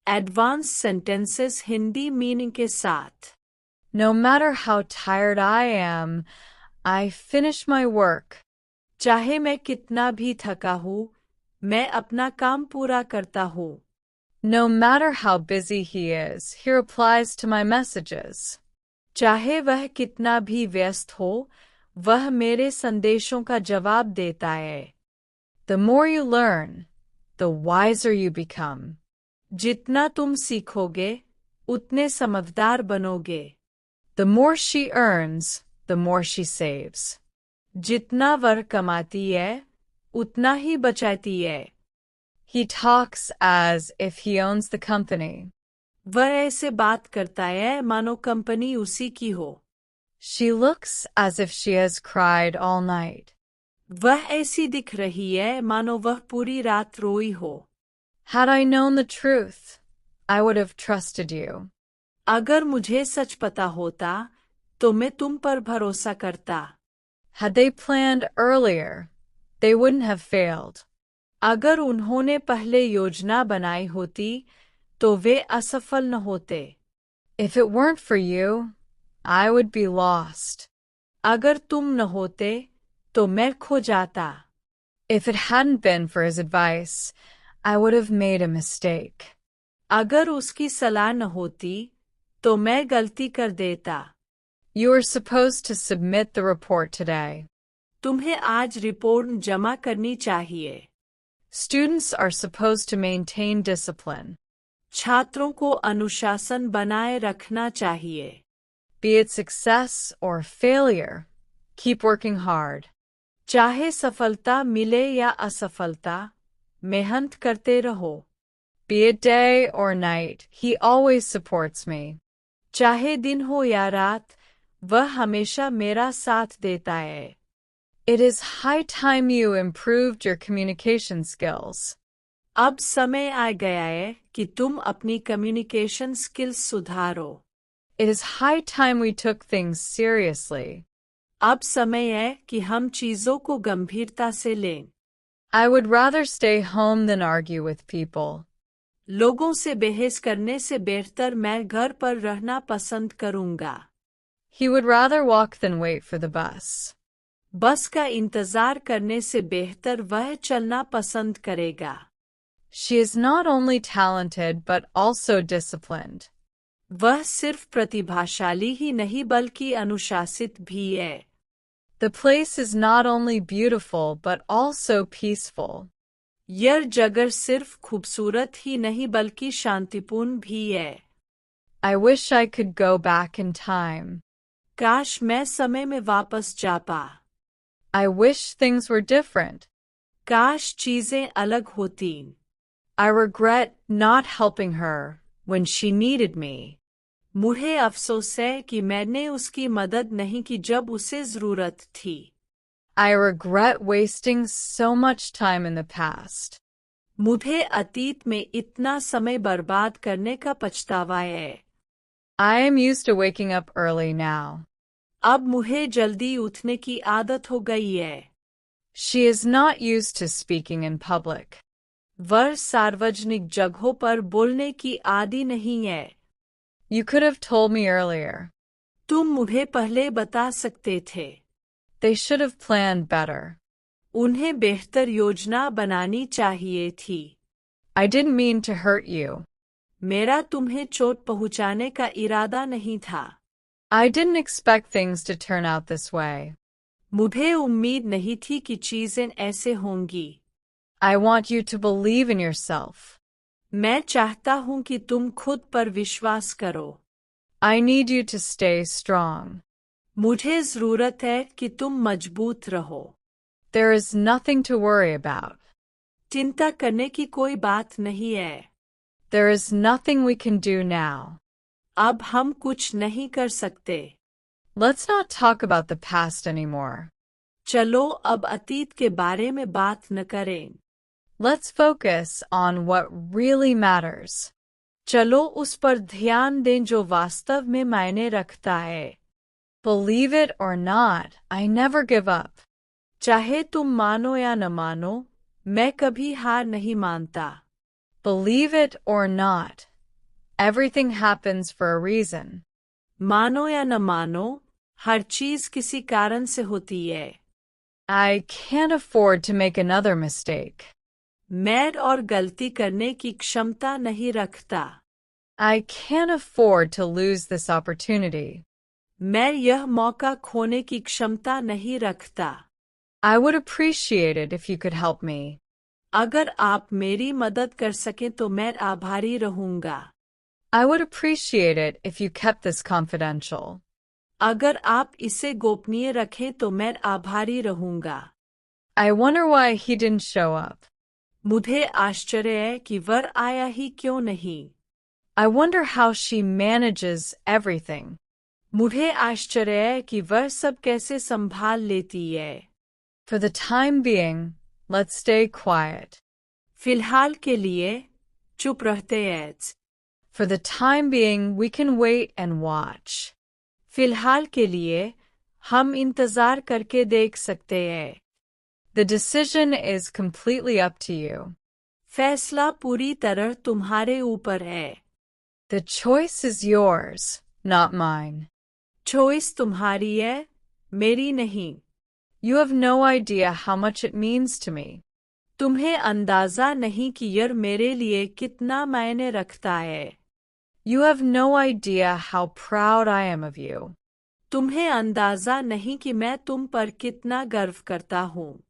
Advance sentences Hindi meaning के साथ। No matter how tired I am, I finish my work. चाहे मैं कितना भी थका हूँ, मैं अपना काम पूरा करता हूँ। No matter how busy he is, he replies to my messages. चाहे वह कितना भी व्यस्त हो, वह मेरे संदेशों का जवाब देता है। The more you learn, the wiser you become. जितना तुम सीखोगे, उतने समझदार बनोगे। The more she earns, the more she saves. जितना वह कमाती है, उतना ही बचाती है। He talks as if he owns the company. वह ऐसे बात करता है मानो कंपनी उसी की हो। She looks as if she has cried all night. वह ऐसी दिख रही है मानो वह पूरी रात रोई हो। Had I known the truth, I would have trusted you. अगर मुझे सच पता होता, तो मैं तुम पर भरोसा करता। Had they planned earlier, they wouldn't have failed. अगर उन्होंने पहले योजना बनाई होती, तो वे असफल न होते। If it weren't for you, I would be lost. अगर तुम न होते, तो मैं खो जाता। If it hadn't been for his advice, I would have made a mistake. अगर उसकी सलाह न होती, तो मैं गलती कर देता। You are supposed to submit the report today. तुम्हें आज रिपोर्ट जमा करनी चाहिए। Students are supposed to maintain discipline. छात्रों को अनुशासन बनाए रखना चाहिए। Be it success or failure, keep working hard. चाहे सफलता मिले या असफलता, मेहनत करते रहो। Be it day or night, he always supports me. चाहे दिन हो या रात, वह हमेशा मेरा साथ देता है। It is high time you improved your communication skills. अब समय आ गया है कि तुम अपनी कम्युनिकेशन स्किल्स सुधारो। It is high time we took things seriously. अब समय है कि हम चीजों को गंभीरता से लें। I would rather stay home than argue with people. लोगों से बहस करने से बेहतर मैं घर पर रहना पसंद करूंगा। He would rather walk than wait for the bus. बस का इंतजार करने से बेहतर वह चलना पसंद करेगा। She is not only talented but also disciplined. वह सिर्फ प्रतिभाशाली ही नहीं बल्कि अनुशासित भी है। The place is not only beautiful but also peaceful. यह जगह सिर्फ खूबसूरत ही नहीं बल्कि शांतिपूर्ण भी है। I wish I could go back in time. काश मैं समय में वापस जा पा। I wish things were different. काश चीजें अलग होती। I regret not helping her when she needed me. मुझे अफसोस है कि मैंने उसकी मदद नहीं की जब उसे जरूरत थी। I regret wasting so much time in the past. मुझे अतीत में इतना समय बर्बाद करने का पछतावा है। I am used to waking up early now. अब मुझे जल्दी उठने की आदत हो गई है। She is not used to speaking in public. वह सार्वजनिक जगहों पर बोलने की आदी नहीं है। You could have told me earlier. तुम मुझे पहले बता सकते थे। They should have planned better. उन्हें बेहतर योजना बनानी चाहिए थी। I didn't mean to hurt you. मेरा तुम्हें चोट पहुंचाने का इरादा नहीं था। I didn't expect things to turn out this way. मुझे उम्मीद नहीं थी कि चीजें ऐसे होंगी। I want you to believe in yourself. मैं चाहता हूं कि तुम खुद पर विश्वास करो। I need you to stay strong. मुझे जरूरत है कि तुम मजबूत रहो। There is nothing to worry about. चिंता करने की कोई बात नहीं है। There is nothing we can do now. अब हम कुछ नहीं कर सकते। Let's not talk about the past anymore. चलो अब अतीत के बारे में बात न करें। Let's focus on what really matters. चलो उस पर ध्यान दें जो वास्तव में मायने रखता है। Believe it or not, I never give up. चाहे तुम मानो या न मानो, मैं कभी हार नहीं मानता। Believe it or not, Everything happens for a reason. मानो या न मानो, हर चीज किसी कारण से होती है। I can't afford to make another mistake. मैं और गलती करने की क्षमता नहीं रखता। I can't afford to lose this opportunity. मैं यह मौका खोने की क्षमता नहीं रखता। I would appreciate it if you could help me. अगर आप मेरी मदद कर सकें तो मैं आभारी रहूंगा। I would appreciate it if you kept this confidential. अगर आप इसे गोपनीय रखें तो मैं आभारी रहूंगा। I wonder why he didn't show up. मुझे आश्चर्य है कि वह आया ही क्यों नहीं। I wonder how she manages everything. मुझे आश्चर्य है कि वह सब कैसे संभाल लेती है। For the time being, let's stay quiet. फिलहाल के लिए चुप रहते हैं। For the time being, we can wait and watch. फिलहाल के लिए हम इंतजार करके देख सकते हैं। The decision is completely up to you. फैसला पूरी तरह तुम्हारे ऊपर है। The choice is yours, not mine. Choice तुम्हारी है, मेरी नहीं। You have no idea how much it means to me. तुम्हें अंदाजा नहीं कि यह मेरे लिए कितना मायने रखता है। You have no idea how proud I am of you. तुम्हें अंदाजा नहीं कि मैं तुम पर कितना गर्व करता हूँ।